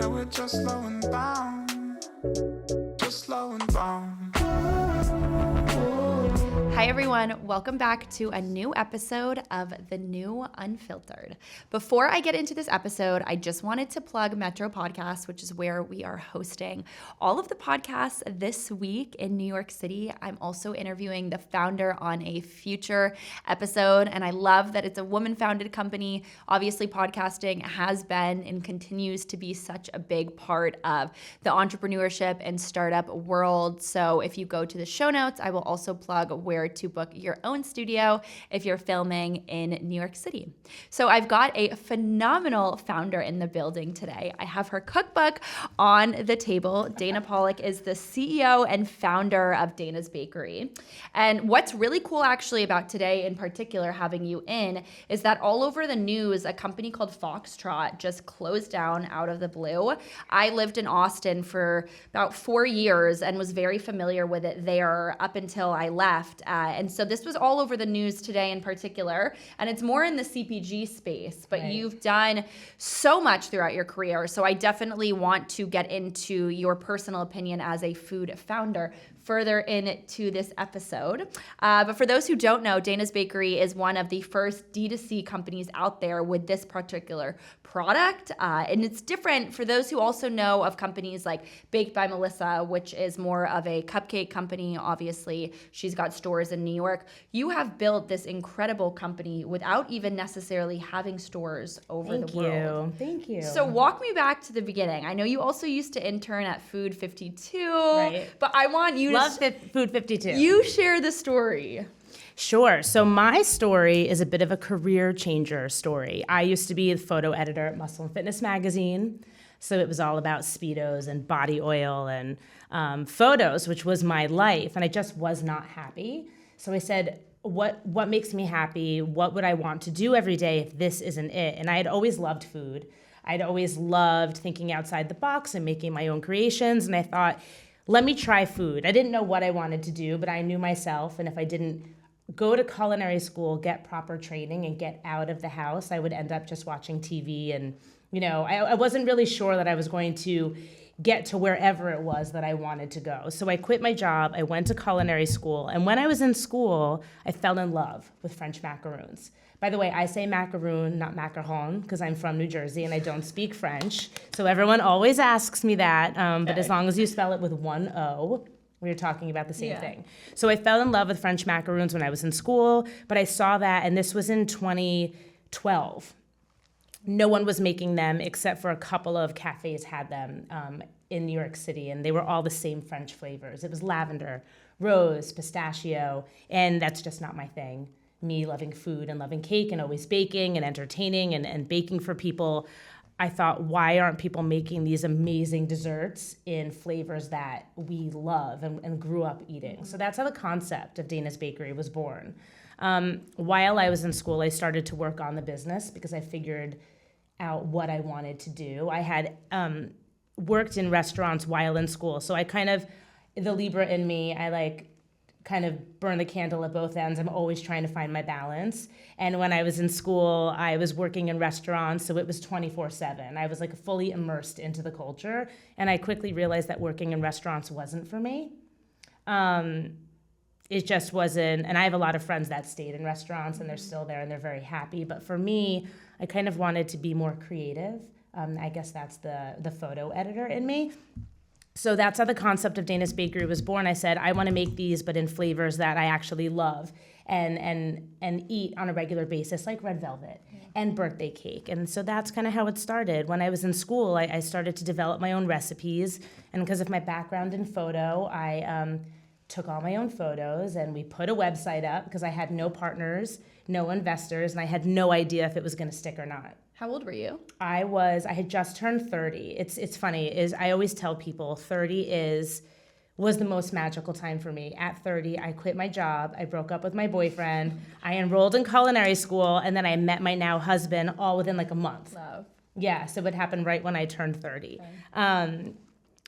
where we're just slowing down, just slowing down. Hi everyone, welcome back to a new episode of The New Unfiltered. Before I get into this episode, I just wanted to plug Metro Podcasts, which is where we are hosting all of the podcasts this week in New York City. I'm also interviewing the founder on a future episode, and I love that it's a woman-founded company. Obviously, podcasting has been and continues to be such a big part of the entrepreneurship and startup world. So if you go to the show notes, I will also plug where to book your own studio if you're filming in New York City. So I've got a phenomenal founder in the building today. I have her cookbook on the table. Dana Pollack is the CEO and founder of Dana's Bakery. And what's really cool actually about today in particular having you in is that all over the news, a company called Foxtrot just closed down out of the blue. I lived in Austin for about 4 years and was very familiar with it there up until I left. And so this was all over the news today in particular, and it's more in the CPG space, but right. You've done so much throughout your career. So I definitely want to get into your personal opinion as a food founder further into this episode. But for those who don't know, Dana's Bakery is one of the first D2C companies out there with this particular product. And it's different for those who also know of companies like Baked by Melissa, which is more of a cupcake company. Obviously, she's got stores in New York. You have built this incredible company without even necessarily having stores over the world. Thank you. So walk me back to the beginning. I know you also used to intern at Food 52, right. But I want you Love Food 52. You share the story. Sure. So my story is a bit of a career changer story. I used to be the photo editor at Muscle and Fitness magazine. So it was all about Speedos and body oil and photos, which was my life. And I just was not happy. So I said, what makes me happy? What would I want to do every day if this isn't it? And I had always loved food. I'd always loved thinking outside the box and making my own creations. And I thought, let me try food. I didn't know what I wanted to do, but I knew myself. And if I didn't go to culinary school, get proper training, and get out of the house, I would end up just watching TV. And, I wasn't really sure that I was going to get to wherever it was that I wanted to go. So I quit my job. I went to culinary school. And when I was in school, I fell in love with French macarons. By the way, I say macaroon, not macaron, because I'm from New Jersey and I don't speak French. So everyone always asks me that. But as long as you spell it with one O, we were talking about the same thing. So I fell in love with French macaroons when I was in school, but I saw that, and this was in 2012. No one was making them except for a couple of cafes had them in New York City, and they were all the same French flavors. It was lavender, rose, pistachio, and that's just not my thing. Me loving food and loving cake and always baking and entertaining and baking for people, I thought, why aren't people making these amazing desserts in flavors that we love and grew up eating? So that's how the concept of Dana's Bakery was born. While I was in school, I started to work on the business because I figured out what I wanted to do. I had worked in restaurants while in school, so I the Libra in me, I kind of burn the candle at both ends. I'm always trying to find my balance. And when I was in school, I was working in restaurants, so it was 24/7. I was fully immersed into the culture, and I quickly realized that working in restaurants wasn't for me. It just wasn't, and I have a lot of friends that stayed in restaurants, and they're still there, and they're very happy. But for me, I kind of wanted to be more creative. I guess that's the photo editor in me. So that's how the concept of Dana's Bakery was born. I said, I want to make these, but in flavors that I actually love and eat on a regular basis, like red velvet and birthday cake. And so that's kind of how it started. When I was in school, I started to develop my own recipes. And because of my background in photo, I took all my own photos, and we put a website up because I had no partners, no investors, and I had no idea if it was going to stick or not. How old were you? I had just turned 30. It's funny, I always tell people 30 was the most magical time for me. At 30, I quit my job, I broke up with my boyfriend, I enrolled in culinary school, and then I met my now husband all within a month. Love. Yeah, so it happened right when I turned 30. Okay.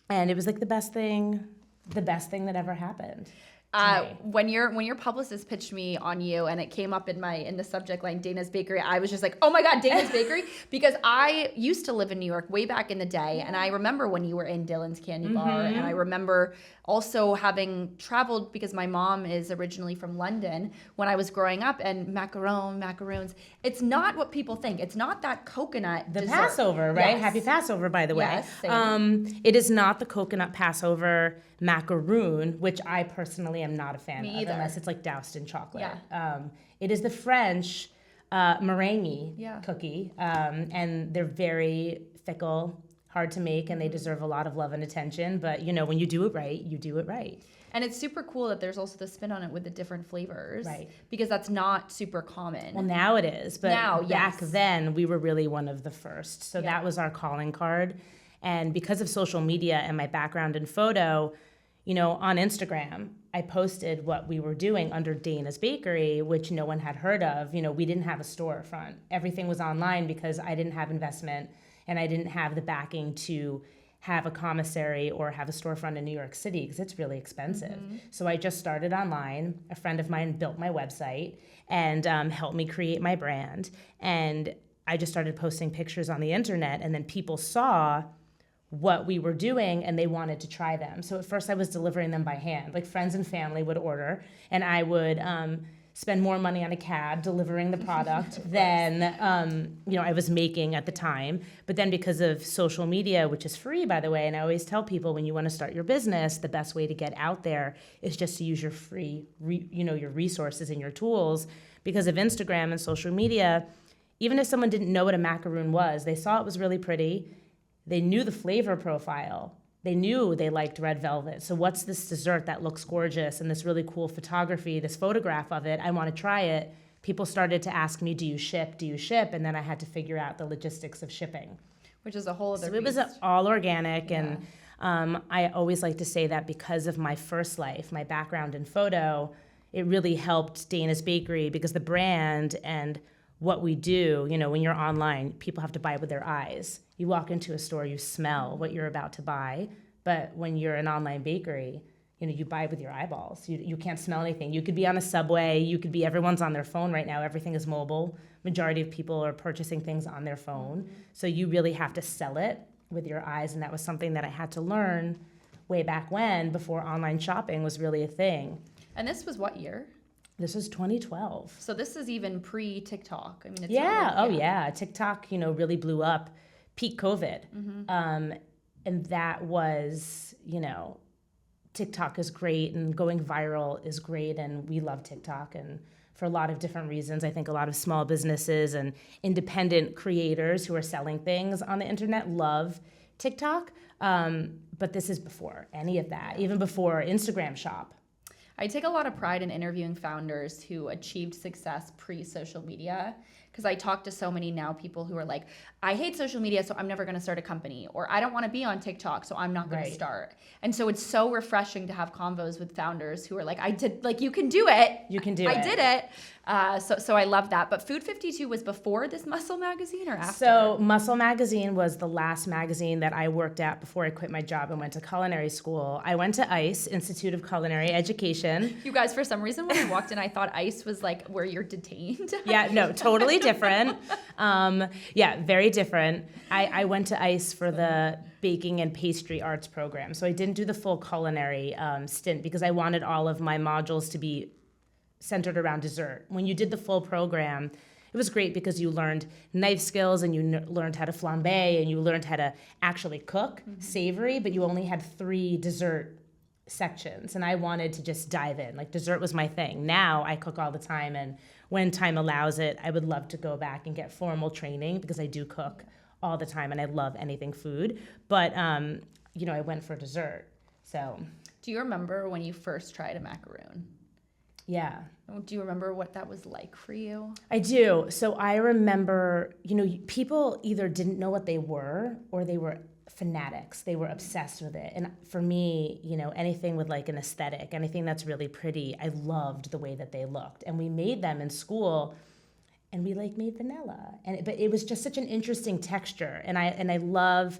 And it was the best thing that ever happened. When your publicist pitched me on you and it came up in the subject line Dana's Bakery, I was just like, oh my God, Dana's Bakery, because I used to live in New York way back in the day, and I remember when you were in Dylan's Candy Bar, and I remember also having traveled because my mom is originally from London when I was growing up, and macarons. It's not what people think. It's not that coconut The dessert. Passover, right? Yes. Happy Passover, by the way. Yes, same. It is not the coconut Passover macaroon, which I personally am not a fan Me of, either. unless it's like doused in chocolate. Yeah. It is the French meringue Yeah. cookie, and they're very fickle, hard to make, and they deserve a lot of love and attention. But when you do it right, you do it right. And it's super cool that there's also the spin on it with the different flavors. Right. Because that's not super common. Well, now it is, but Now, back yes. then we were really one of the first. So Yeah. that was our calling card. And because of social media and my background in photo, on Instagram, I posted what we were doing under Dana's Bakery, which no one had heard of. We didn't have a storefront. Everything was online because I didn't have investment and I didn't have the backing to have a commissary or have a storefront in New York City because it's really expensive. So I just started online. A friend of mine built my website and helped me create my brand. And I just started posting pictures on the internet, and then people saw what we were doing and they wanted to try them. So at first I was delivering them by hand. Like friends and family would order, and I would spend more money on a cab delivering the product than I was making at the time. But then because of social media, which is free, by the way, and I always tell people when you want to start your business, the best way to get out there is just to use your free, your resources and your tools. Because of Instagram and social media, even if someone didn't know what a macaroon was, they saw it was really pretty. They knew the flavor profile. They knew they liked red velvet. So what's this dessert that looks gorgeous and this really cool photography, this photograph of it? I want to try it. People started to ask me, do you ship? And then I had to figure out the logistics of shipping. Which is a whole other So it was all organic. And I always like to say that because of my first life, my background in photo, it really helped Dana's Bakery because the brand and what we do, when you're online, people have to buy with their eyes. You walk into a store, you smell what you're about to buy. But when you're an online bakery, you buy with your eyeballs. You can't smell anything. You could be on a subway. Everyone's on their phone right now. Everything is mobile. Majority of people are purchasing things on their phone. So you really have to sell it with your eyes. And that was something that I had to learn way back when, before online shopping was really a thing. And this was what year? This was 2012. So this is even pre-TikTok. I mean, it's yeah. TikTok, really blew up peak COVID. And that was, TikTok is great and going viral is great. And we love TikTok, and for a lot of different reasons. I think a lot of small businesses and independent creators who are selling things on the internet love TikTok. But this is before any of that, even before Instagram Shop. I take a lot of pride in interviewing founders who achieved success pre-social media, because I talk to so many now people who are like, I hate social media, so I'm never going to start a company, or I don't want to be on TikTok, so I'm not going to start. And so it's so refreshing to have convos with founders who are like, you can do it. You can do it. I did it. So I love that. But Food 52 was before this Muscle magazine or after? So Muscle magazine was the last magazine that I worked at before I quit my job and went to culinary school. I went to ICE, Institute of Culinary Education. You guys, for some reason, when I walked in, I thought ICE was like where you're detained. Yeah, no, totally different. Very different. I went to ICE for the baking and pastry arts program. So I didn't do the full culinary stint because I wanted all of my modules to be centered around dessert. When you did the full program, it was great because you learned knife skills and you learned how to flambe and you learned how to actually cook savory, but you only had 3 dessert sections. And I wanted to just dive in. Like, dessert was my thing. Now I cook all the time, and when time allows it, I would love to go back and get formal training because I do cook all the time and I love anything food. But, I went for dessert. So. Do you remember when you first tried a macaroon? Yeah. Do you remember what that was like for you? I do. So I remember, people either didn't know what they were or they were fanatics. They were obsessed with it. And for me, anything with like an aesthetic, anything that's really pretty, I loved the way that they looked. And we made them in school, and we made vanilla. But it was just such an interesting texture. And I love,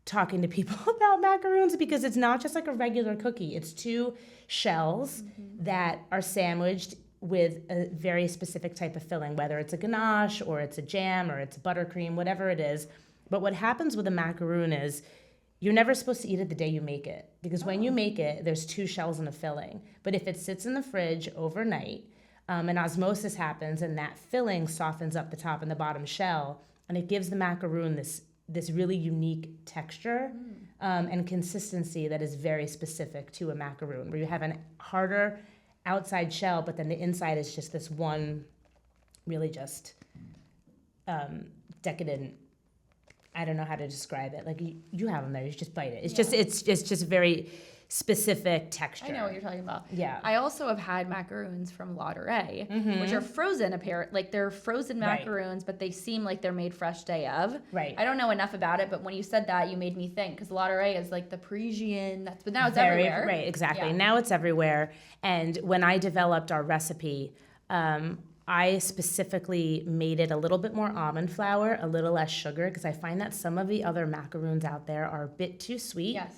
talking to people about macaroons because it's not just like a regular cookie. It's 2 shells that are sandwiched with a very specific type of filling, whether it's a ganache or it's a jam or it's buttercream, whatever it is. But what happens with a macaroon is you're never supposed to eat it the day you make it, because when you make it, there's 2 shells in a filling. But if it sits in the fridge overnight, and osmosis happens and that filling softens up the top and the bottom shell, and it gives the macaroon this really unique texture and consistency that is very specific to a macaroon, where you have a harder outside shell, but then the inside is just this one really just decadent, I don't know how to describe it. Like you have them there, you just bite it. It's just very specific texture. I know what you're talking about. Yeah. I also have had macaroons from La Durée, which are frozen like they're frozen macaroons, but they seem like they're made fresh day of. Right. I don't know enough about it, but when you said that, you made me think, because La Durée is like the Parisian, but now it's everywhere. Right, exactly. Yeah. Now it's everywhere. And when I developed our recipe, I specifically made it a little bit more almond flour, a little less sugar, because I find that some of the other macaroons out there are a bit too sweet. Yes.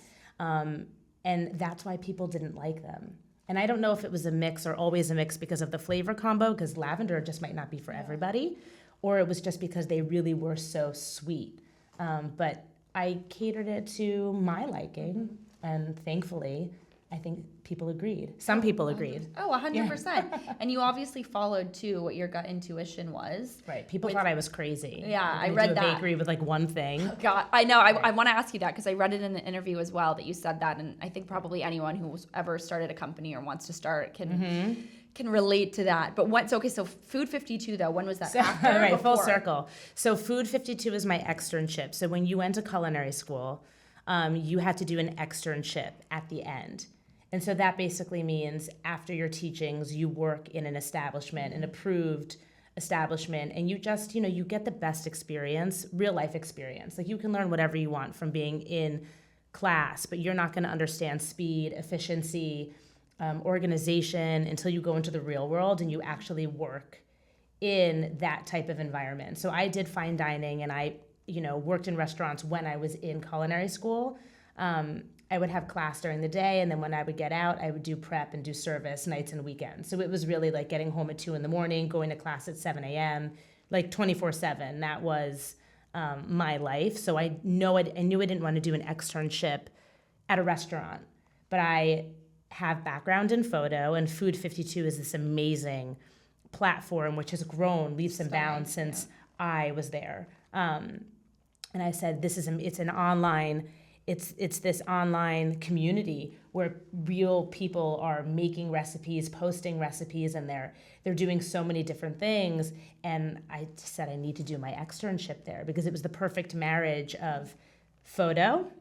And that's why people didn't like them. And I don't know if it was a mix or always a mix because of the flavor combo, because lavender just might not be for everybody, or it was just because they really were so sweet. But I catered it to my liking, and thankfully, I think people agreed. Some people agreed. Oh, 100%. And you obviously followed, too, what your gut intuition was. Right. People thought I was crazy. Yeah, I do read a that. bakery with like one thing. God, I know. I want to ask you that because I read it in the interview as well that you said that, and I think probably anyone who's ever started a company or wants to start can relate to that. But so Food 52 though, when was that? After or right, before? full circle. So Food 52 is my externship. So when you went to culinary school, you had to do an externship at the end. And so that basically means after your teachings, you work in an establishment, an approved establishment, and you just, you get the best experience, real life experience. Like you can learn whatever you want from being in class, but you're not going to understand speed, efficiency, organization until you go into the real world and you actually work in that type of environment. So I did fine dining, and I, worked in restaurants when I was in culinary school. I would have class during the day, and then when I would get out, I would do prep and do service nights and weekends. So it was really like getting home at 2 a.m, going to class at 7 a.m, like 24/7. That was my life. So I knew I didn't want to do an externship at a restaurant, but I have background in photo, and Food 52 is this amazing platform which has grown leaps and bounds since I was there. And I said, it's an online. It's this online community where real people are making recipes, posting recipes, and they're doing so many different things. And I said I need to do my externship there because it was the perfect marriage of photo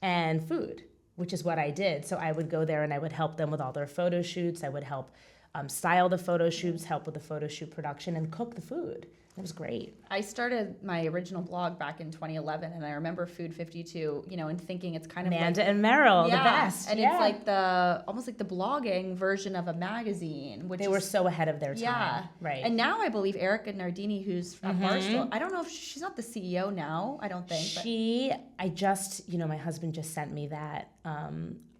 and food, which is what I did. So I would go there and I would help them with all their photo shoots. I would help style the photo shoots, help with the photo shoot production, and cook the food. It was great. I started my original blog back in 2011, and I remember Food 52, and thinking it's kind of Amanda and Meryl, the yeah, best. And it's like almost like the blogging version of a magazine. Which they were so ahead of their time. Yeah. Right. And now I believe Erica Nardini, who's at Barstool, I don't know if she's not the CEO now, I don't think. My husband just sent me that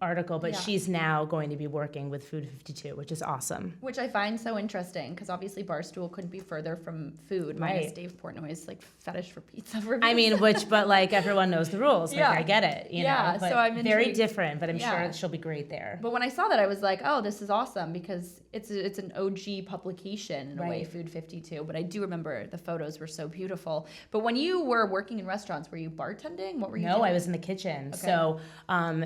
article, but she's now going to be working with Food 52, which is awesome. Which I find so interesting because obviously Barstool couldn't be further from food. Minus Dave Portnoy's like fetish for pizza reviews. I mean, but like everyone knows the rules. Like I get it, you know. But so I'm intrigued. Very different, but I'm sure she'll be great there. But when I saw that, I was like, oh, this is awesome because it's an OG publication in a way, Food 52. But I do remember the photos were so beautiful. But when you were working in restaurants, were you bartending? What were you doing? No, I was in the kitchen. Okay. So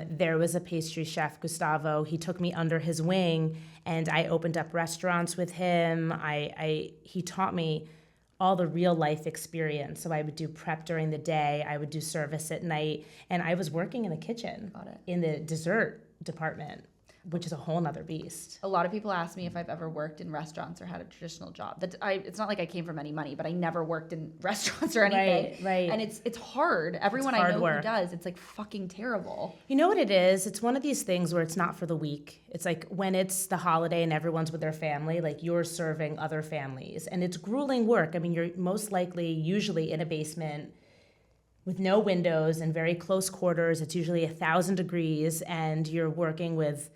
there was a pastry chef, Gustavo. He took me under his wing, and I opened up restaurants with him. He taught me all the real life experience. So I would do prep during the day, I would do service at night, and I was working in the kitchen in the dessert department, which is a whole nother beast. A lot of people ask me if I've ever worked in restaurants or had a traditional job. It's not like I came from any money, but I never worked in restaurants or anything. Right. And it's hard. Everyone I know who does, it's like fucking terrible. You know what it is? It's one of these things where it's not for the weak. It's like when it's the holiday and everyone's with their family, like you're serving other families. And it's grueling work. I mean, you're most likely usually in a basement with no windows and very close quarters. It's usually 1,000 degrees, and you're working with,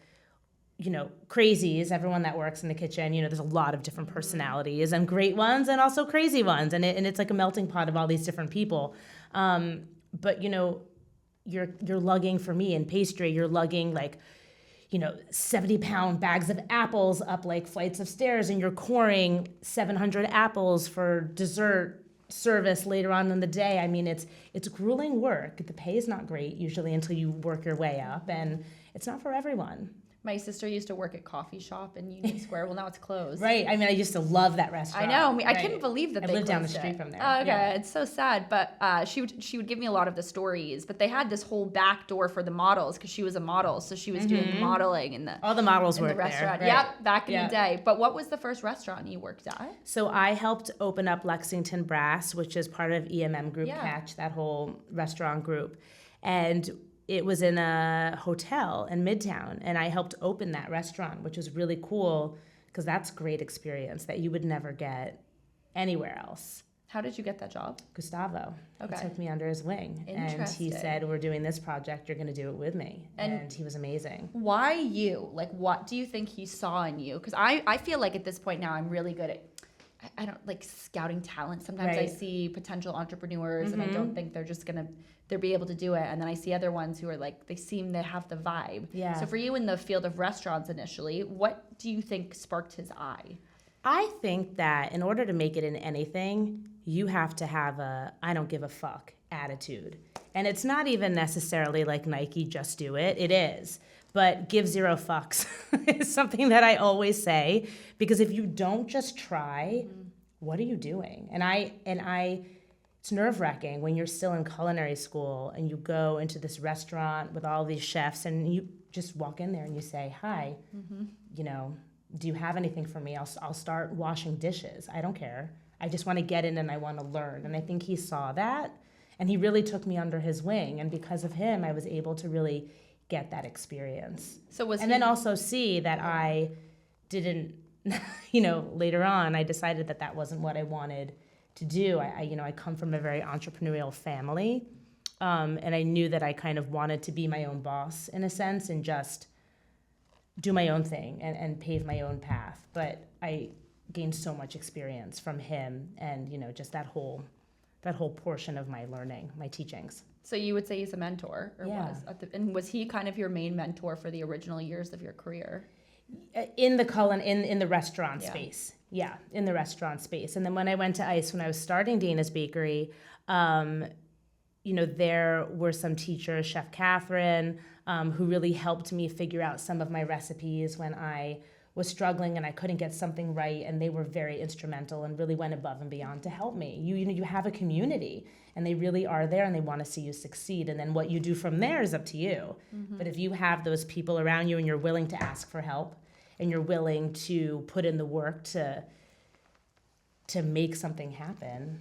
crazies, everyone that works in the kitchen. There's a lot of different personalities and great ones and also crazy ones. And it's like a melting pot of all these different people. But, you're lugging, for me in pastry, you're lugging 70-pound bags of apples up like flights of stairs, and you're coring 700 apples for dessert service later on in the day. I mean, it's grueling work. The pay is not great usually until you work your way up, and it's not for everyone. My sister used to work at coffee shop in Union Square. Well, now it's closed. Right. I mean, I used to love that restaurant. I know. I Right. couldn't believe that I they lived down the closed street it. from there. Oh, okay. Yeah. It's so sad. But she would give me a lot of the stories. But they had this whole back door for the models because she was a model, so she was doing the modeling in the All the models in the worked restaurant. there. Right. Yep, back in the day. But what was the first restaurant you worked at? So I helped open up Lexington Brass, which is part of EMM Group Yeah. Catch, that whole restaurant group. And it was in a hotel in Midtown, and I helped open that restaurant, which was really cool because that's great experience that you would never get anywhere else. How did you get that job? Gustavo. Okay. He took me under his wing, and Interesting. he said, "We're doing this project. You're going to do it with me." And- And he was amazing. Why you? Like, what do you think he saw in you? Because I feel like at this point now I'm really good at, I don't like scouting talent. Sometimes I Right. see potential entrepreneurs and I don't think they'll be able to do it. And then I see other ones who are like, they seem to have the vibe. Yeah. So for you in the field of restaurants initially, what do you think sparked his eye? I think that in order to make it in anything, you have to have a I don't give a fuck attitude. And it's not even necessarily like Nike, just do it. It is. But give zero fucks is something that I always say, because if you don't just try, what are you doing? And it's nerve-wracking when you're still in culinary school and you go into this restaurant with all these chefs and you just walk in there and you say, "Hi, do you have anything for me? I'll start washing dishes. I don't care. I just want to get in and I want to learn." And I think he saw that, and he really took me under his wing. And because of him, I was able to really get that experience. So was And then also see that I didn't, later on, I decided that that wasn't what I wanted to do. I come from a very entrepreneurial family, and I knew that I kind of wanted to be my own boss in a sense and just do my own thing and pave my own path. But I gained so much experience from him and, just that whole portion of my learning, my teachings. So you would say he's a mentor, or Yeah. was? And was he kind of your main mentor for the original years of your career? In the restaurant Yeah. space. Yeah, in the restaurant space. And then when I went to ICE, when I was starting Dana's Bakery, there were some teachers, Chef Catherine, who really helped me figure out some of my recipes when I was struggling and I couldn't get something right, and they were very instrumental and really went above and beyond to help me. You have a community, and they really are there, and they want to see you succeed, and then what you do from there is up to you. But if you have those people around you and you're willing to ask for help and you're willing to put in the work to make something happen,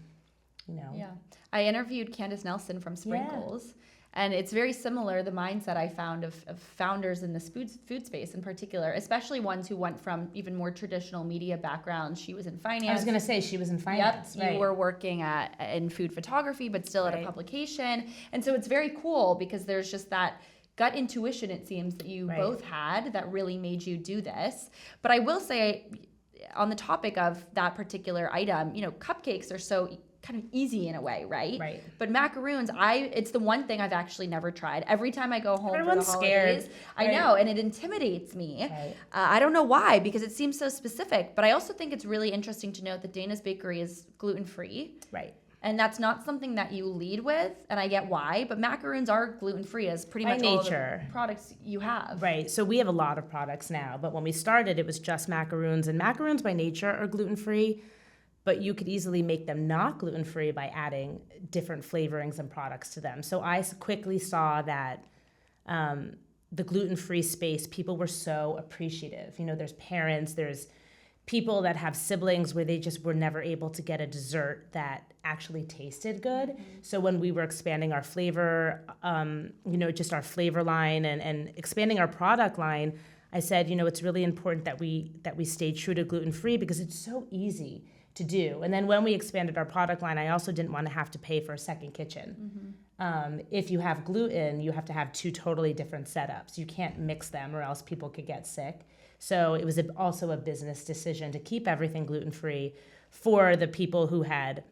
Yeah. I interviewed Candace Nelson from Sprinkles, and it's very similar, the mindset I found of founders in this food space in particular, especially ones who went from even more traditional media backgrounds. She was in finance. I was going to say she was in finance. Yep, right. you were working in food photography, but still at a Right. publication. And so it's very cool because there's just that gut intuition, it seems, that you Right. both had that really made you do this. But I will say, on the topic of that particular item, cupcakes are so kind of easy in a way, right? Right. But macaroons, it's the one thing I've actually never tried. Every time I go home Everyone's for the scared. holidays, I Right. know, and it intimidates me. Right. I don't know why, because it seems so specific. But I also think it's really interesting to note that Dana's Bakery is gluten-free. Right. And that's not something that you lead with, and I get why, but macaroons are gluten-free as pretty By much all nature. the products you have. Right. So we have a lot of products now, but when we started, it was just macaroons, and macaroons by nature are gluten-free, but you could easily make them not gluten-free by adding different flavorings and products to them. So I quickly saw that the gluten-free space, people were so appreciative. There's parents, there's people that have siblings where they just were never able to get a dessert that actually tasted good. Mm-hmm. So when we were expanding our flavor, just our flavor line and expanding our product line, I said, it's really important that we stay true to gluten-free because it's so easy to do. And then when we expanded our product line, I also didn't want to have to pay for a second kitchen. If you have gluten, you have to have 2 totally different setups. You can't mix them or else people could get sick. So it was also a business decision to keep everything gluten-free for the people who had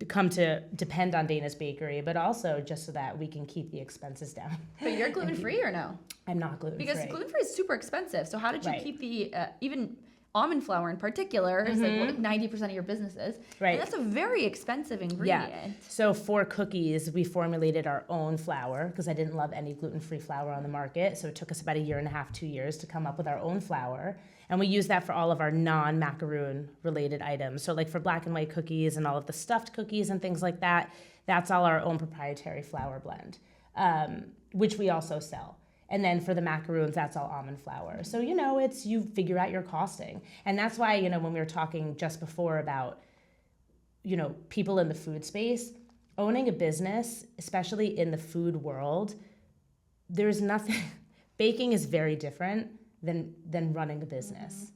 come to depend on Dana's Bakery, but also just so that we can keep the expenses down. But you're gluten-free or no? I'm not gluten-free. Because gluten-free is super expensive. So how did you Right. keep the, even almond flour in particular, is like what 90% of your business is. Right. And that's a very expensive ingredient. Yeah. So for cookies, we formulated our own flour because I didn't love any gluten-free flour on the market. So it took us about 1.5 to 2 years to come up with our own flour. And we use that for all of our non-macaroon related items. So like for black and white cookies and all of the stuffed cookies and things like that, that's all our own proprietary flour blend, which we also sell. And then for the macaroons, that's all almond flour. So, it's, you figure out your costing. And that's why, when we were talking just before about, people in the food space, owning a business, especially in the food world, there's nothing, baking is very different than running a business.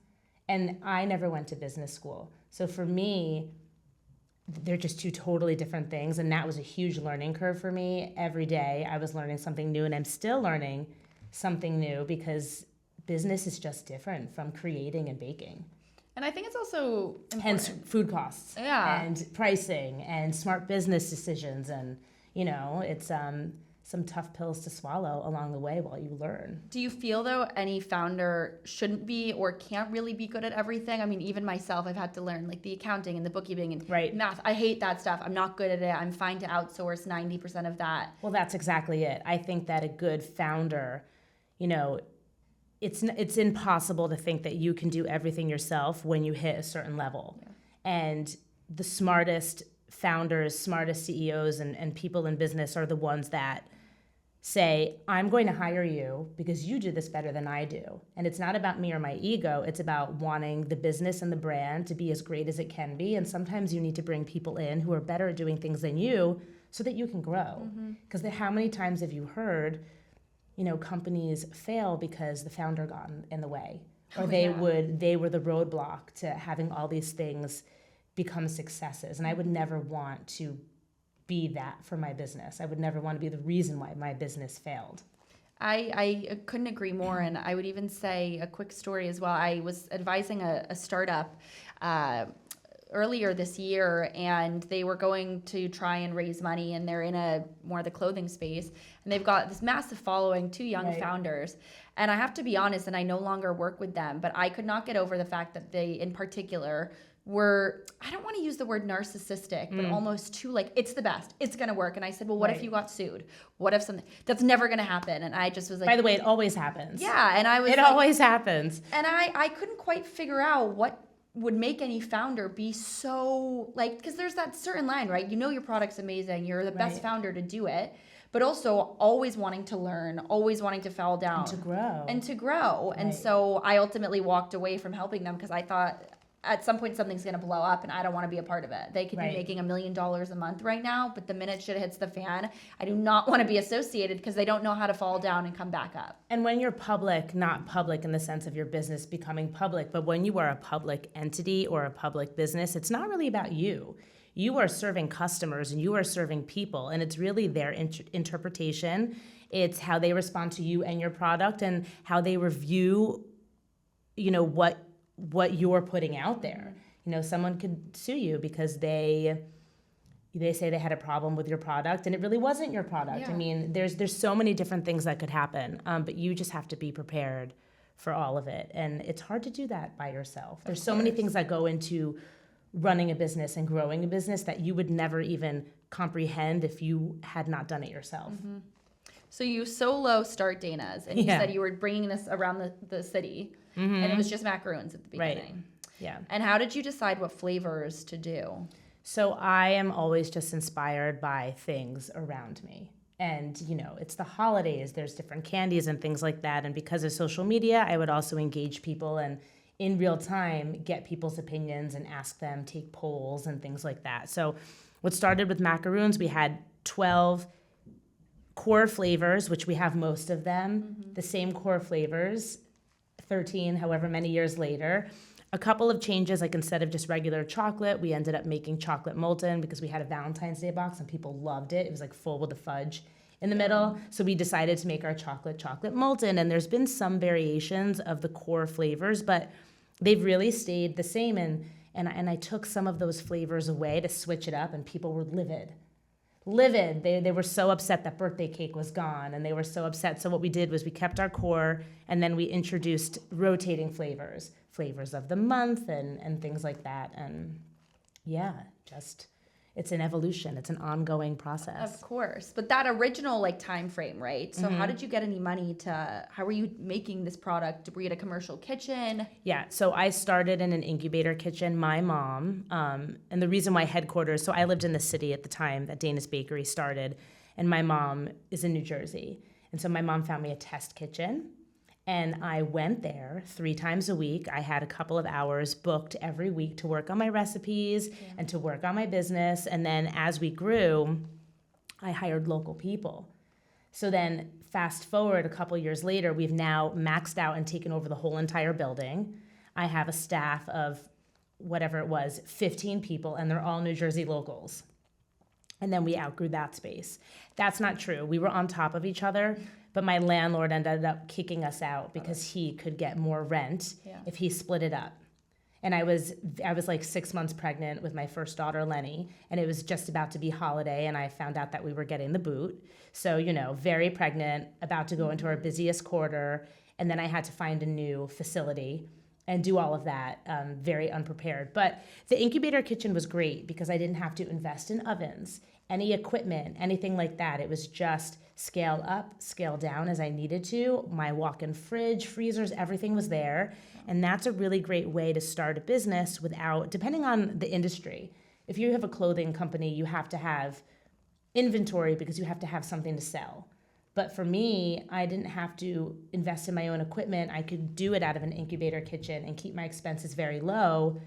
And I never went to business school. So for me, they're just 2 totally different things. And that was a huge learning curve for me. Every day I was learning something new, and I'm still learning something new because business is just different from creating and baking. And I think it's also important. Hence food costs. Yeah. And pricing and smart business decisions. And, it's some tough pills to swallow along the way while you learn. Do you feel, though, any founder shouldn't be or can't really be good at everything? I mean, even myself, I've had to learn like the accounting and the bookkeeping and Right. math. I hate that stuff. I'm not good at it. I'm fine to outsource 90% of that. Well, that's exactly it. I think that a good founder, it's impossible to think that you can do everything yourself when you hit a certain level. Yeah. And the smartest founders, smartest CEOs and people in business are the ones that say, I'm going to hire you because you do this better than I do. And it's not about me or my ego. It's about wanting the business and the brand to be as great as it can be. And sometimes you need to bring people in who are better at doing things than you so that you can grow. Because how many times have you heard, companies fail because the founder got in the way, or they were the roadblock to having all these things become successes. And I would never want to be that for my business. I would never want to be the reason why my business failed. I couldn't agree more. And I would even say a quick story as well. I was advising a startup earlier this year, and they were going to try and raise money, and they're in more of the clothing space, and they've got this massive following, 2 young Right. founders. And I have to be honest, and I no longer work with them, but I could not get over the fact that they, in particular, were, I don't want to use the word narcissistic, but almost too like, it's the best, it's going to work. And I said, well, what if Right. you got sued? What if something, that's never going to happen. And I just was like, By the way, it always happens. yeah. And I was It like, always happens. and I couldn't quite figure out what would make any founder be so like, because there's that certain line, right? Your product's amazing. You're the best Right. founder to do it, but also always wanting to learn, always wanting to fall down. And to grow. And Right. so I ultimately walked away from helping them because I thought at some point something's going to blow up and I don't want to be a part of it. They could Right. be making $1 million a month right now, but the minute shit hits the fan, I do not want to be associated because they don't know how to fall down and come back up. And when you're public, not public in the sense of your business becoming public, but when you are a public entity or a public business, it's not really about you. You are serving customers and you are serving people, and it's really their interpretation. It's how they respond to you and your product and how they review, what you're putting out there. Someone could sue you because they say they had a problem with your product and it really wasn't your product. Yeah. I mean, there's so many different things that could happen, but you just have to be prepared for all of it. And it's hard to do that by yourself. There's so many things that go into running a business and growing a business that you would never even comprehend if you had not done it yourself. So you solo start Dana's, and you Yeah. said you were bringing this around the city, and it was just macaroons at the Right. beginning. Yeah. And how did you decide what flavors to do? So I am always just inspired by things around me. And, it's the holidays, there's different candies and things like that. And because of social media, I would also engage people and in real time get people's opinions and ask them, take polls and things like that. So what started with macaroons, we had 12 core flavors, which we have most of them, the same core flavors, 13, however many years later. A couple of changes, like instead of just regular chocolate, we ended up making chocolate molten because we had a Valentine's Day box and people loved it. It was like full with the fudge in the middle. So we decided to make our chocolate molten. And there's been some variations of the core flavors, but they've really stayed the same. And I took some of those flavors away to switch it up, and people were livid. They were so upset that birthday cake was gone, and they were so upset. So what we did was we kept our core, and then we introduced rotating flavors of the month and things like that. And yeah, just it's an evolution. It's an ongoing process. Of course. But that original like time frame, right? So how did you get any money how were you making this product? Were you at a commercial kitchen? Yeah, so I started in an incubator kitchen. My mom, and the reason why headquarters, so I lived in the city at the time that Dana's Bakery started, and my mom is in New Jersey. And so my mom found me a test kitchen, and I went there 3 times a week. I had a couple of hours booked every week to work on my recipes and to work on my business. And then as we grew, I hired local people. So then fast forward a couple years later, we've now maxed out and taken over the whole entire building. I have a staff of whatever it was, 15 people, and they're all New Jersey locals. And then we outgrew that space. That's not true. We were on top of each other, but my landlord ended up kicking us out because he could get more rent if he split it up. And I was like 6 months pregnant with my first daughter, Lenny, and it was just about to be holiday, and I found out that we were getting the boot. So, very pregnant, about to go into our busiest quarter, and then I had to find a new facility and do all of that, very unprepared. But the incubator kitchen was great because I didn't have to invest in ovens, any equipment, anything like that. It was just scale up, scale down as I needed to. My walk-in fridge, freezers, everything was there. And that's a really great way to start a business without, depending on the industry. If you have a clothing company, you have to have inventory because you have to have something to sell. But for me, I didn't have to invest in my own equipment. I could do it out of an incubator kitchen and keep my expenses very low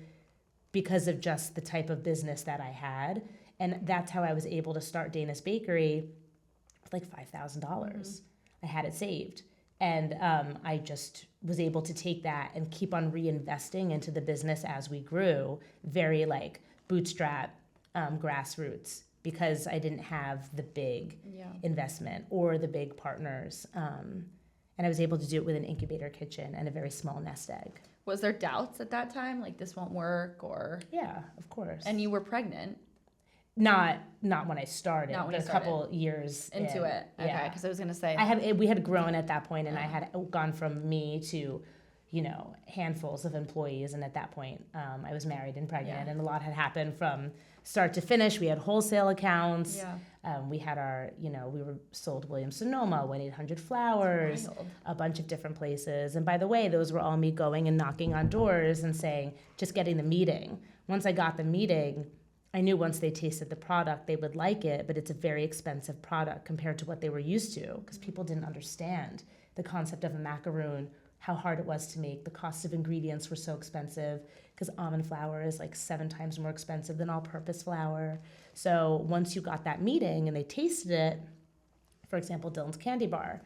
because of just the type of business that I had. And that's how I was able to start Dana's Bakery with like $5,000. I had it saved. And I just was able to take that and keep on reinvesting into the business as we grew, very like bootstrap, grassroots, because I didn't have the big investment or the big partners. And I was able to do it with an incubator kitchen and a very small nest egg. Was there doubts at that time? Like this won't work or? Yeah, of course. And you were pregnant? Not when I started, Not when but you a started. couple years Into it. Okay, because I was going to say. We had grown at that point, and I had gone from me to, handfuls of employees. And at that point, I was married and pregnant, and a lot had happened from start to finish. We had wholesale accounts. Yeah. We had our, we were sold Williams-Sonoma, 1-800 Flowers, a bunch of different places. And by the way, those were all me going and knocking on doors and saying, just getting the meeting. Once I got the meeting, I knew once they tasted the product, they would like it, but it's a very expensive product compared to what they were used to because people didn't understand the concept of a macaroon, how hard it was to make. The cost of ingredients were so expensive because almond flour is like 7 times more expensive than all-purpose flour. So once you got that meeting and they tasted it, for example, Dylan's Candy Bar,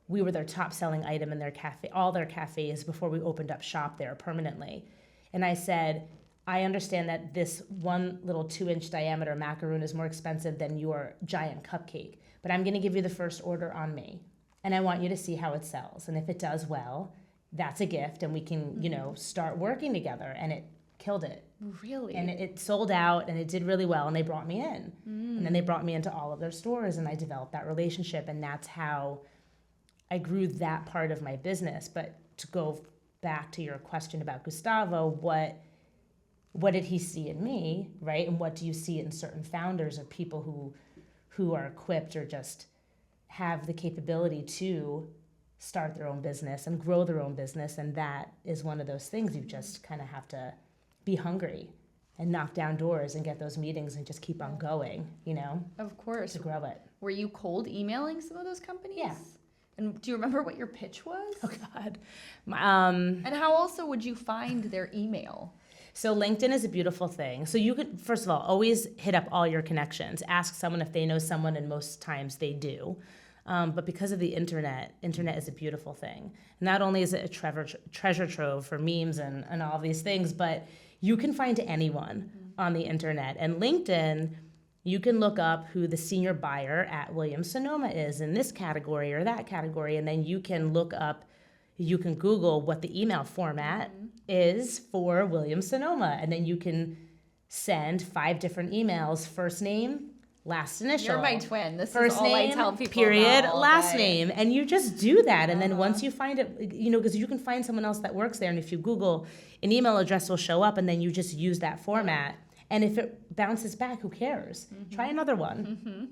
we were their top-selling item in their cafe, all their cafes before we opened up shop there permanently. And I said, I understand that this one little 2-inch diameter macaroon is more expensive than your giant cupcake, but I'm going to give you the first order on me. And I want you to see how it sells. And if it does well, that's a gift and we can, start working together. And it killed it. Really? And it sold out and it did really well and they brought me in. And then they brought me into all of their stores and I developed that relationship. And that's how I grew that part of my business. But to go back to your question about Gustavo, what did he see in me, right? And what do you see in certain founders or people who are equipped or just have the capability to start their own business and grow their own business? And that is one of those things. You just kind of have to be hungry and knock down doors and get those meetings and just keep on going, Of course. to grow it. Were you cold emailing some of those companies? Yeah. And do you remember what your pitch was? Oh, God. And how also would you find their email? So LinkedIn is a beautiful thing. So you could, first of all, always hit up all your connections. Ask someone if they know someone, and most times they do. But because of the internet is a beautiful thing. Not only is it a treasure trove for memes and all these things, but you can find anyone on the internet. And LinkedIn, you can look up who the senior buyer at Williams-Sonoma is in this category or that category, and then you can Google what the email format is for Williams-Sonoma, and then you can send 5 different emails: first name, last initial. You're my twin. This first is all name, I tell people. period, about all last day. name, and you just do that. And then once you find it, because you can find someone else that works there, and if you Google, an email address will show up, and then you just use that format. And if it bounces back, who cares? Try another one.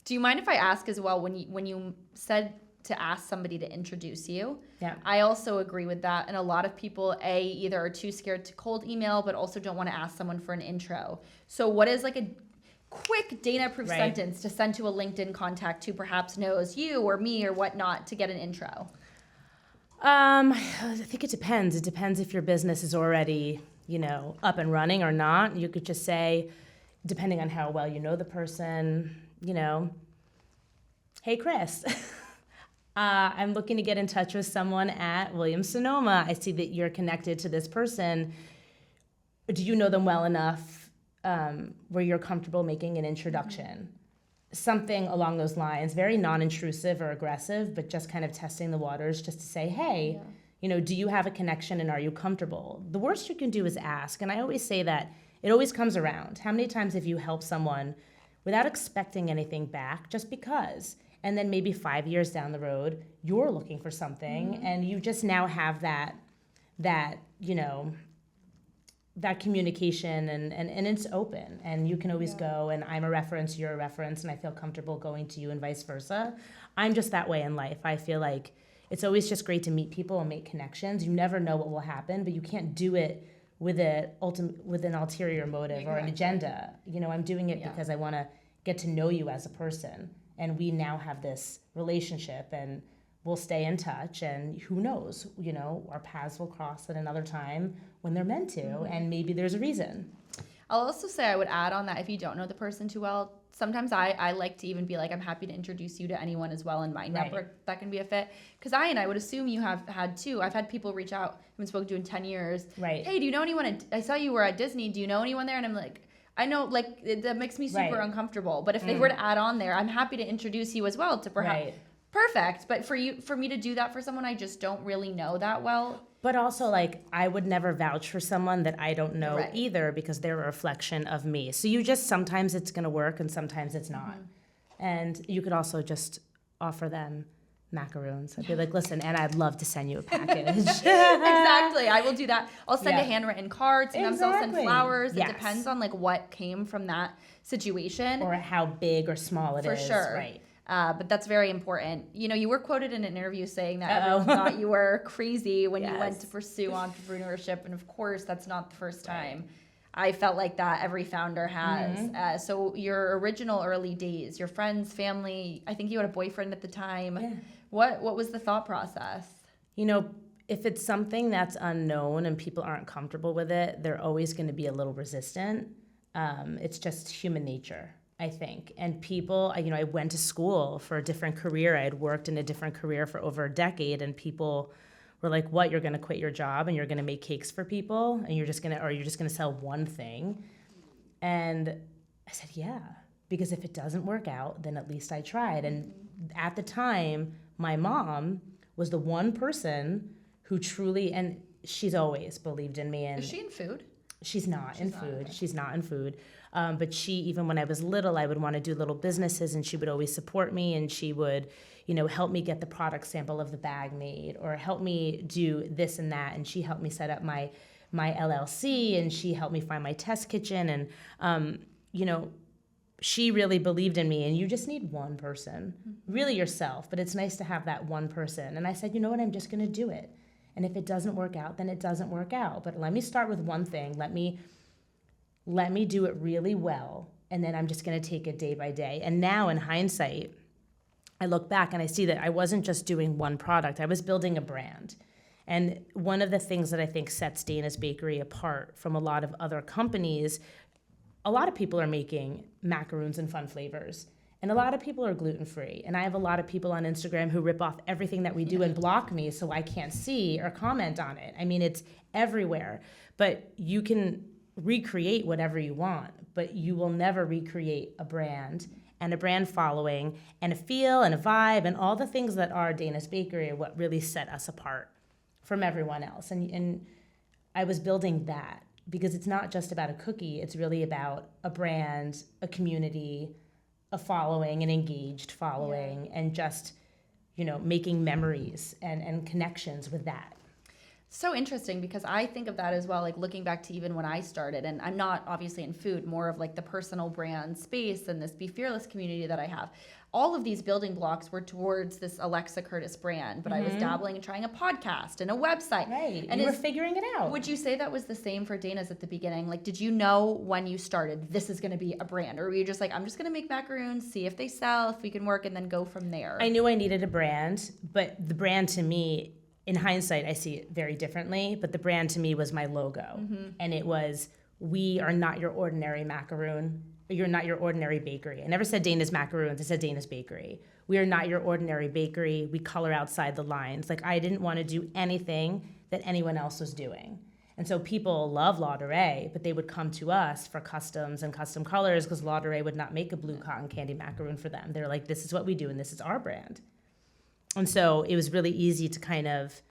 Do you mind if I ask as well, when you said to ask somebody to introduce you? Yeah. I also agree with that. And a lot of people, either are too scared to cold email, but also don't want to ask someone for an intro. So what is like a quick Dana-proof sentence to send to a LinkedIn contact who perhaps knows you or me or whatnot to get an intro? I think it depends. It depends if your business is already, up and running or not. You could just say, depending on how well you know the person, hey, Chris, I'm looking to get in touch with someone at Williams-Sonoma. I see that you're connected to this person. Do you know them well enough where you're comfortable making an introduction? Something along those lines, very non-intrusive or aggressive, but just kind of testing the waters just to say, hey, do you have a connection and are you comfortable? The worst you can do is ask. And I always say that it always comes around. How many times have you helped someone without expecting anything back, just because? And then maybe 5 years down the road, you're looking for something and you just now have that communication and it's open and you can always go and I'm a reference, you're a reference, and I feel comfortable going to you and vice versa. I'm just that way in life. I feel like it's always just great to meet people and make connections. You never know what will happen, but you can't do it with an ulterior motive or an agenda. I'm doing it because I want to get to know you as a person, and we now have this relationship and we'll stay in touch, and who knows, our paths will cross at another time when they're meant to, and maybe there's a reason. I'll also say, I would add on that, if you don't know the person too well, sometimes I like to even be like, I'm happy to introduce you to anyone as well in my network that can be a fit. Because I would assume you have had too. I've had people reach out, I haven't spoken to in 10 years. Right. Hey, do you know anyone? I saw you were at Disney. Do you know anyone there? And I'm like, I know, like, that makes me super uncomfortable. But if they were to add on there, I'm happy to introduce you as well to perhaps. Perfect. But for me to do that for someone I just don't really know that well. But also, like, I would never vouch for someone that I don't know either, because they're a reflection of me. So sometimes it's going to work and sometimes it's not. And you could also just offer them macarons. I'd be like, listen, and I'd love to send you a package. Exactly. I will do that. I'll send a handwritten card. Sometimes I'll send flowers. Yes. It depends on like what came from that situation. Or how big or small it is. For sure. Right. But that's very important. You were quoted in an interview saying that everyone thought you were crazy when you went to pursue entrepreneurship. And of course, that's not the first time. I felt like that. Every founder has. So your original early days, your friends, family, I think you had a boyfriend at the time. Yeah. What was the thought process? If it's something that's unknown and people aren't comfortable with it, they're always going to be a little resistant. It's just human nature, I think. And people, I went to school for a different career. I had worked in a different career for over a decade, and people were like, what, you're going to quit your job and you're going to make cakes for people and you're just going to sell one thing? And I said, yeah, because if it doesn't work out, then at least I tried. And at the time, my mom was the one person who truly, and she's always believed in me. And is she in food? She's not in food. Okay. She's not in food. But she, even when I was little, I would want to do little businesses, and she would always support me, and she would, help me get the product sample of the bag made, or help me do this and that. And she helped me set up my LLC, and she helped me find my test kitchen. And, she really believed in me, and you just need one person, really yourself. But it's nice to have that one person. And I said, you know what, I'm just going to do it. And if it doesn't work out, then it doesn't work out. But let me start with one thing. Let me do it really well, and then I'm just going to take it day by day. And now in hindsight, I look back and I see that I wasn't just doing one product. I was building a brand. And one of the things that I think sets Dana's Bakery apart from a lot of other companies, a lot of people are making macaroons and fun flavors. And a lot of people are gluten-free. And I have a lot of people on Instagram who rip off everything that we do and block me so I can't see or comment on it. I mean, it's everywhere. But you can recreate whatever you want, but you will never recreate a brand and a brand following and a feel and a vibe and all the things that are Dana's Bakery are what really set us apart from everyone else. And I was building that because it's not just about a cookie. It's really about a brand, a community, a following, an engaged following, and just, making memories and connections with that. So interesting, because I think of that as well, like looking back to even when I started, and I'm not obviously in food, more of like the personal brand space and this Be Fearless community that I have. All of these building blocks were towards this Alexa Curtis brand, but I was dabbling and trying a podcast and a website. Right, and you were figuring it out. Would you say that was the same for Dana's at the beginning? Like, did you know when you started, this is going to be a brand? Or were you just like, I'm just going to make macaroons, see if they sell, if we can work, and then go from there? I knew I needed a brand, but the brand to me, in hindsight, I see it very differently, but the brand to me was my logo. And it was, we are not your ordinary macaroon. You're not your ordinary bakery. I never said Dana's Macaroons, I said Dana's Bakery. We are not your ordinary bakery. We color outside the lines. Like, I didn't want to do anything that anyone else was doing. And so people love La Durée, but they would come to us for customs and custom colors because La Durée would not make a blue cotton candy macaroon for them. They're like, this is what we do and this is our brand. And so it was really easy to kind of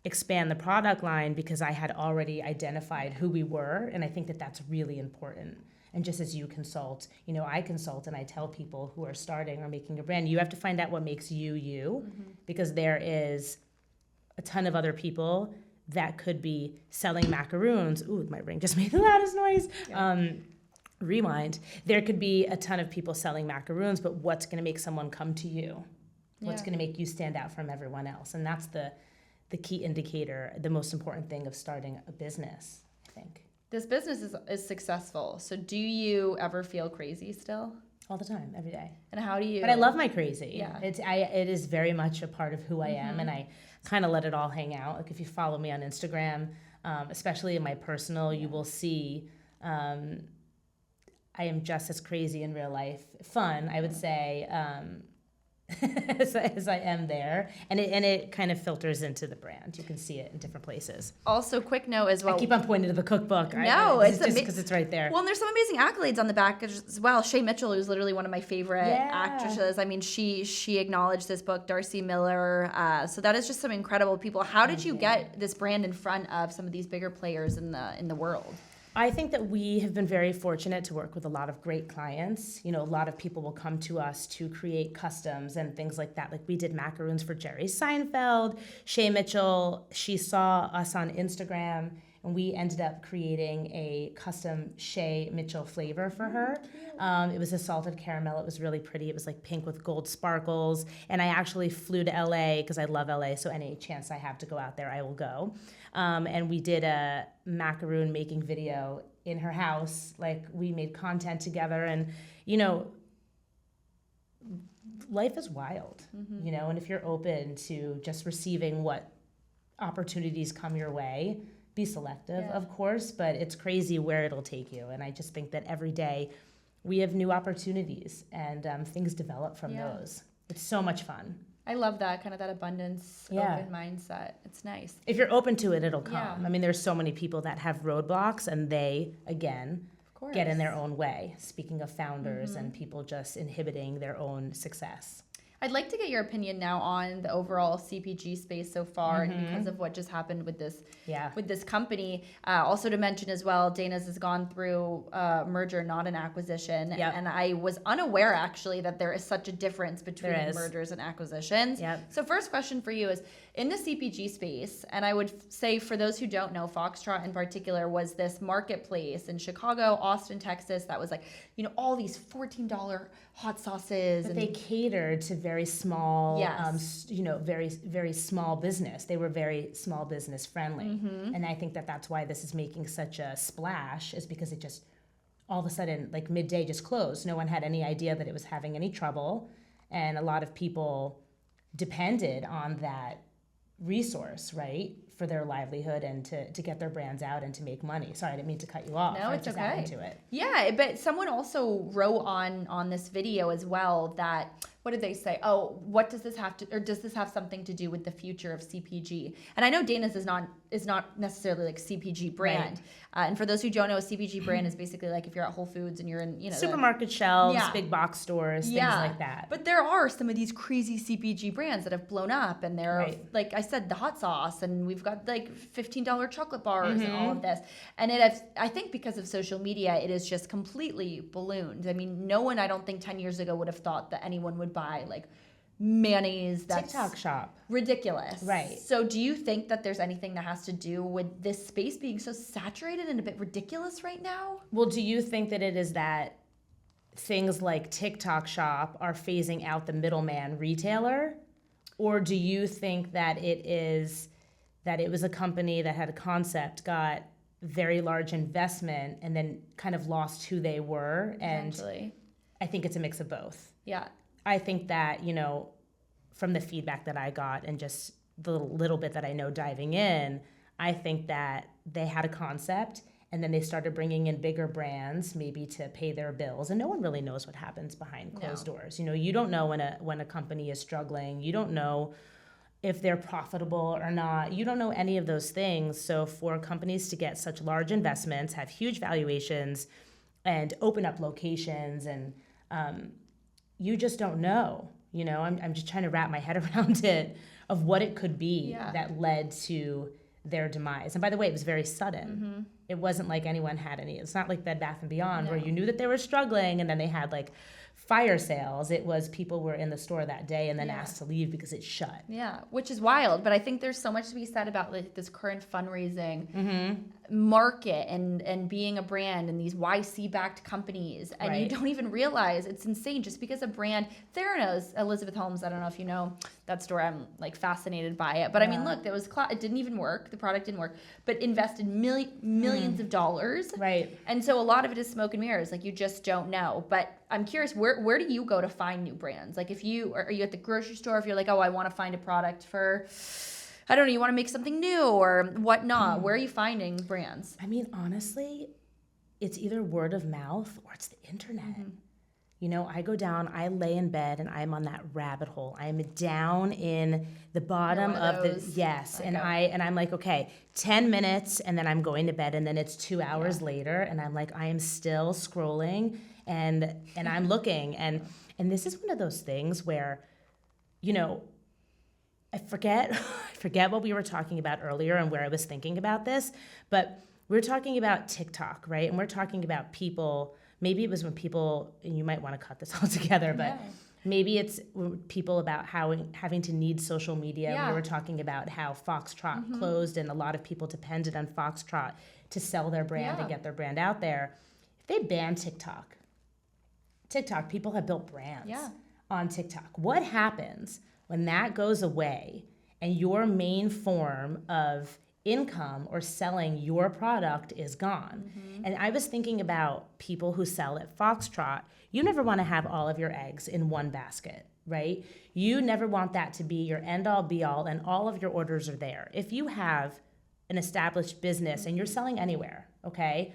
expand the product line because I had already identified who we were, and I think that that's really important. And just as you consult, I consult and I tell people who are starting or making a brand, you have to find out what makes you you, because there is a ton of other people that could be selling macaroons. Ooh, my ring just made the loudest noise. Rewind. There could be a ton of people selling macaroons, but what's going to make someone come to you? What's going to make you stand out from everyone else? And that's the key indicator, the most important thing of starting a business, I think. This business is successful. So do you ever feel crazy still? All the time, every day. And how do you? But I love my crazy. Yeah. It is very much a part of who I am, and I kind of let it all hang out. Like, if you follow me on Instagram, especially in my personal, you will see I am just as crazy in real life. Fun, I would say, as I am there, and it kind of filters into the brand. You can see it in different places. Also, quick note as well. I keep on pointing to the cookbook. It's just because it's right there. Well, and there's some amazing accolades on the back as well. Shay Mitchell, who's literally one of my favorite actresses. I mean, she acknowledged this book. Darcy Miller. So that is just some incredible people. How did you get this brand in front of some of these bigger players in the world? I think that we have been very fortunate to work with a lot of great clients. A lot of people will come to us to create customs and things like that. Like, we did macaroons for Jerry Seinfeld. Shay Mitchell, she saw us on Instagram, and we ended up creating a custom Shay Mitchell flavor for her. It was a salted caramel. It was really pretty. It was like pink with gold sparkles. And I actually flew to LA because I love LA, so any chance I have to go out there, I will go. And we did a macaroon making video in her house. Like, we made content together, and life is wild, and if you're open to just receiving what opportunities come your way, be selective, of course, but it's crazy where it'll take you. And I just think that every day we have new opportunities, and things develop from those. It's so much fun. I love that, kind of that abundance, open mindset. It's nice. If you're open to it, it'll come. Yeah. I mean, there's so many people that have roadblocks, and they, again, get in their own way. Speaking of founders and people just inhibiting their own success. I'd like to get your opinion now on the overall CPG space so far, and because of what just happened with this company. Also to mention as well, Dana's has gone through a merger, not an acquisition. And I was unaware, actually, that there is such a difference between mergers and acquisitions. So first question for you is, in the CPG space, and I would say for those who don't know, Foxtrot in particular was this marketplace in Chicago, Austin, Texas, that was like, all these $14 hot sauces. But they catered to very small, very, very small business. They were very small business friendly. And I think that that's why this is making such a splash, is because it just, all of a sudden, like midday just closed. No one had any idea that it was having any trouble. And a lot of people depended on that resource, right, for their livelihood and to get their brands out and to make money. Sorry, I didn't mean to cut you off. No, it's just okay. adding to it. Yeah, but someone also wrote on this video as well that, what did they say? Oh, what does this have to, or does this have something to do with the future of CPG? And I know Dana's is not necessarily like CPG brand. Right. And for those who don't know, a CPG brand is basically like if you're at Whole Foods and you're in, supermarket shelves, big box stores, things like that. But there are some of these crazy CPG brands that have blown up, and they're like I said, the hot sauce, and we've got like $15 chocolate bars and all of this. And I think because of social media, it is just completely ballooned. I mean, no one, I don't think 10 years ago would have thought that anyone would buy like mayonnaise that's TikTok shop. Ridiculous. Right. So do you think that there's anything that has to do with this space being so saturated and a bit ridiculous right now? Well, do you think that it is that things like TikTok shop are phasing out the middleman retailer? Or do you think that it was a company that had a concept, got very large investment, and then kind of lost who they were? And Actually. I think it's a mix of both. Yeah. I think that, from the feedback that I got and just the little bit that I know diving in, I think that they had a concept and then they started bringing in bigger brands maybe to pay their bills. And no one really knows what happens behind closed doors. You don't know when a company is struggling. You don't know if they're profitable or not. You don't know any of those things. So for companies to get such large investments, have huge valuations, and open up locations, and you just don't know. I'm just trying to wrap my head around it, of what it could be that led to their demise. And by the way, it was very sudden. Mm-hmm. It wasn't like anyone had any. It's not like Bed Bath & Beyond where you knew that they were struggling and then they had like fire sales. It was people were in the store that day and then asked to leave because it shut. Yeah, which is wild. But I think there's so much to be said about like this current fundraising market and being a brand and these YC-backed companies. And you don't even realize it's insane just because a brand, Theranos, Elizabeth Holmes, I don't know if you know that store. I'm like fascinated by it. But I mean, look, it didn't even work. The product didn't work, but invested millions of dollars. Right. And so a lot of it is smoke and mirrors. Like you just don't know. But I'm curious, where do you go to find new brands? Like if are you at the grocery store, if you're like, oh, I want to find a product for, I don't know, you want to make something new or whatnot, where are you finding brands? I mean, honestly, it's either word of mouth or it's the internet. I go down, I lay in bed and I'm on that rabbit hole. I'm down in the bottom of and I'm like, okay, 10 minutes and then I'm going to bed, and then it's 2 hours later and I'm like, I am still scrolling and I'm looking and this is one of those things where, I forget what we were talking about earlier and where I was thinking about this, but we're talking about TikTok, right? And we're talking about people. Maybe it was when people, and you might want to cut this all together, but maybe it's people about having to need social media. Yeah. We were talking about how Foxtrot closed and a lot of people depended on Foxtrot to sell their brand and get their brand out there. If they ban TikTok, people have built brands on TikTok. What happens when that goes away and your main form of income or selling your product is gone? And I was thinking about people who sell at Foxtrot. You never want to have all of your eggs in one basket, right? You never want that to be your end all be all and all of your orders are there. If you have an established business and you're selling anywhere, okay,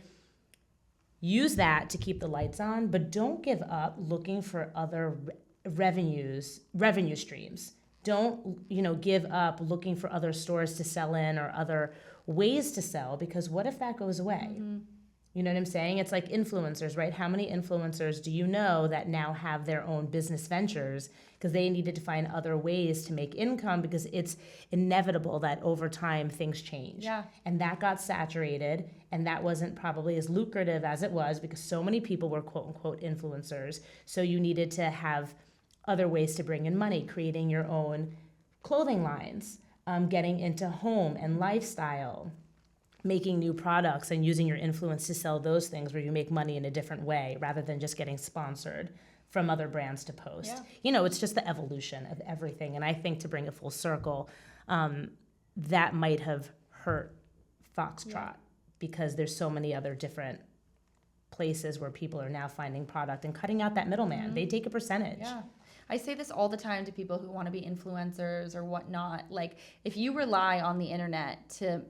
use that to keep the lights on, but don't give up looking for other revenue streams. Don't, give up looking for other stores to sell in or other ways to sell, because what if that goes away? You know what I'm saying? It's like influencers, right? How many influencers do you know that now have their own business ventures because they needed to find other ways to make income, because it's inevitable that over time things change. Yeah. And that got saturated, and that wasn't probably as lucrative as it was because so many people were quote unquote influencers. So you needed to have other ways to bring in money, creating your own clothing lines, getting into home and lifestyle, making new products and using your influence to sell those things where you make money in a different way rather than just getting sponsored from other brands to post. Yeah. It's just the evolution of everything. And I think, to bring it full circle, that might have hurt Foxtrot because there's so many other different places where people are now finding product and cutting out that middleman. They take a percentage. Yeah. I say this all the time to people who want to be influencers or whatnot. Like, if you rely on the internet to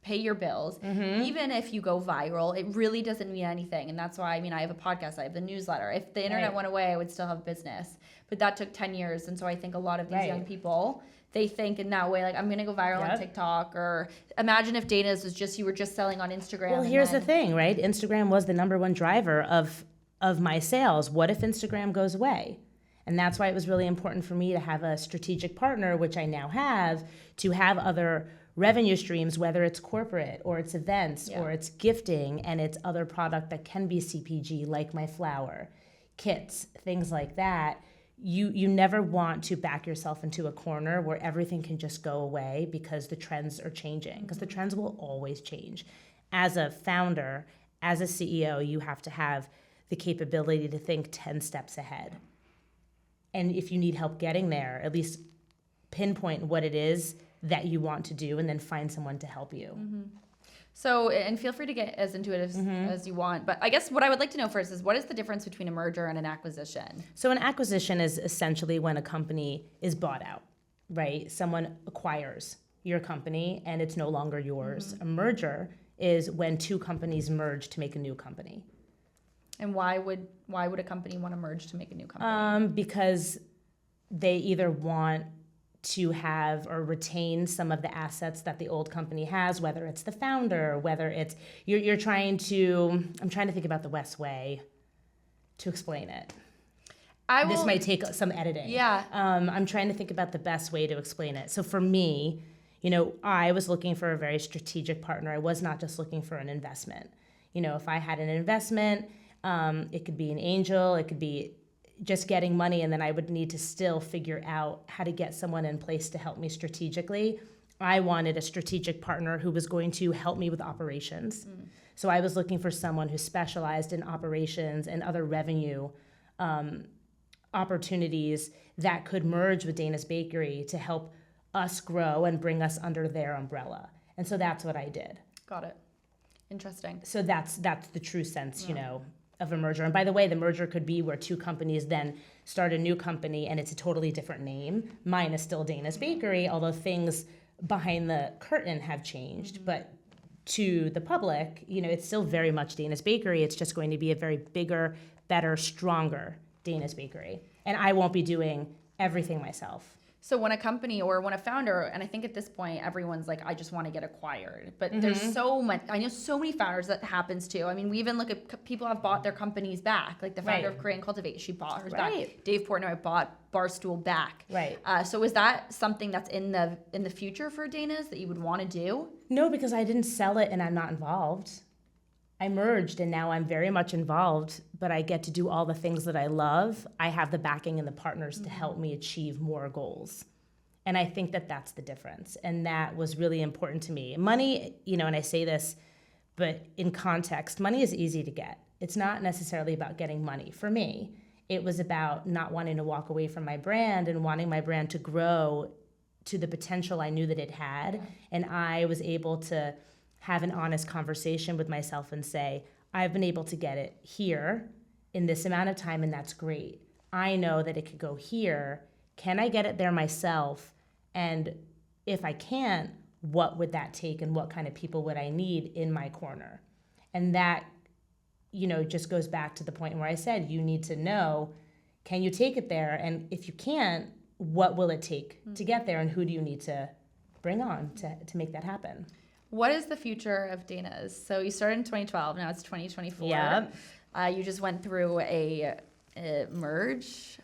pay your bills, even if you go viral, it really doesn't mean anything. And that's why, I mean, I have a podcast, I have the newsletter. If the internet went away, I would still have business. But that took 10 years. And so I think a lot of these young people, they think in that way, like, I'm going to go viral on TikTok. Or imagine if Dana's was just, you were just selling on Instagram. Well, here's the thing, right? Instagram was the number one driver of my sales. What if Instagram goes away? And that's why it was really important for me to have a strategic partner, which I now have, to have other revenue streams, whether it's corporate or it's events or it's gifting and it's other product that can be CPG, like my flour, kits, things like that. You never want to back yourself into a corner where everything can just go away because the trends are changing, because the trends will always change. As a founder, as a CEO, you have to have the capability to think 10 steps ahead. And if you need help getting there, at least pinpoint what it is that you want to do and then find someone to help you. So, and feel free to get as intuitive as you want. But I guess what I would like to know first is, what is the difference between a merger and an acquisition? So an acquisition is essentially when a company is bought out, right? Someone acquires your company and it's no longer yours. A merger is when two companies merge to make a new company. And why would a company want to merge to make a new company? Because they either want to have or retain some of the assets that the old company has, whether it's the founder, whether it's you're trying to. I'm trying to think about the West way to explain it. This might take some editing. Yeah. I'm trying to think about the best way to explain it. So for me, I was looking for a very strategic partner. I was not just looking for an investment. If I had an investment, it could be an angel, it could be just getting money, and then I would need to still figure out how to get someone in place to help me strategically. I wanted a strategic partner who was going to help me with operations. So I was looking for someone who specialized in operations and other revenue opportunities that could merge with Dana's Bakery to help us grow and bring us under their umbrella. And so that's what I did. Got it. Interesting. So that's the true sense, of a merger. And by the way, the merger could be where two companies then start a new company and it's a totally different name. Mine is still Dana's Bakery, although things behind the curtain have changed. But to the public, it's still very much Dana's Bakery. It's just going to be a very bigger, better, stronger Dana's Bakery. And I won't be doing everything myself. So when a company or when a founder, and I think at this point, everyone's like, I just want to get acquired. But there's so much, I know so many founders that happens to. I mean, we even look at people have bought their companies back. Like the founder of Create and Cultivate, she bought hers back. Dave Portnoy bought Barstool back. Right. So is that something that's in the future for Dana's that you would want to do? No, because I didn't sell it and I'm not involved. I merged and now I'm very much involved, but I get to do all the things that I love. I have the backing and the partners to help me achieve more goals. And I think that that's the difference. And that was really important to me. Money, and I say this, but in context, money is easy to get. It's not necessarily about getting money. For me, it was about not wanting to walk away from my brand and wanting my brand to grow to the potential I knew that it had. And I was able to have an honest conversation with myself and say, I've been able to get it here in this amount of time, and that's great. I know that it could go here. Can I get it there myself? And if I can't, what would that take and what kind of people would I need in my corner? And that, just goes back to the point where I said, you need to know, can you take it there? And if you can't, what will it take to get there? And who do you need to bring on to make that happen? What is the future of Dana's? So you started in 2012, now it's 2024. Yeah. You just went through a merge.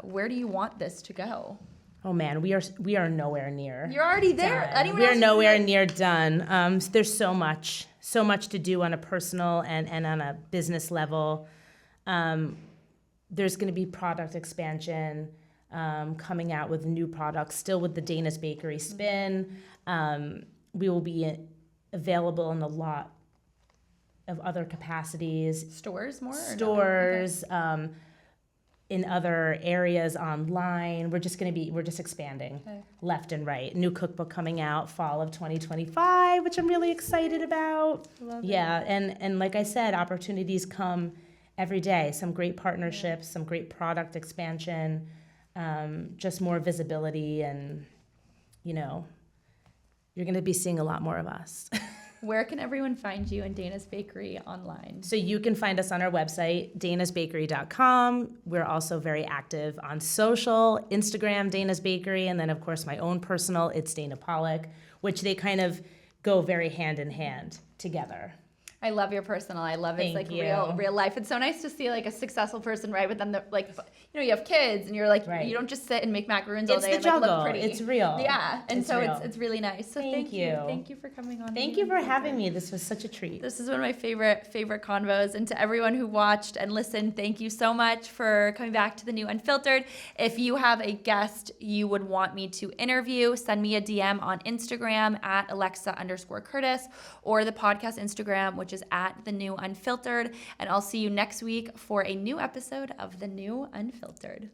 Where do you want this to go? Oh man, we are nowhere near. You're already there. We are nowhere near done. There's so much to do on a personal and on a business level. There's going to be product expansion, coming out with new products, still with the Dana's Bakery spin. We will be available in a lot of other capacities. Stores more? Stores, in other areas online. We're just expanding left and right. New cookbook coming out fall of 2025, which I'm really excited about. Love it. And like I said, opportunities come every day. Some great partnerships, some great product expansion. just more visibility, and, you know, you're going to be seeing a lot more of us. Where can everyone find you and Dana's Bakery online? So you can find us on our website, danasbakery.com. We're also very active on social, Instagram, Dana's Bakery, and then, of course, my own personal, it's Dana Pollack, which they kind of go very hand in hand together. I love your personal. I love it's like real life. It's so nice to see like a successful person, right? But then like, you know, you have kids and you're like, you don't just sit and make macaroons all day and like look pretty. It's real. Yeah. And it's really nice. So thank you. Thank you for coming on. Thank you for having me. This was such a treat. This is one of my favorite convos. And to everyone who watched and listened, thank you so much for coming back to the New Unfiltered. If you have a guest you would want me to interview, send me a DM on Instagram at Alexa_Curtis or the podcast Instagram, which is at The New Unfiltered. And I'll see you next week for a new episode of The New Unfiltered.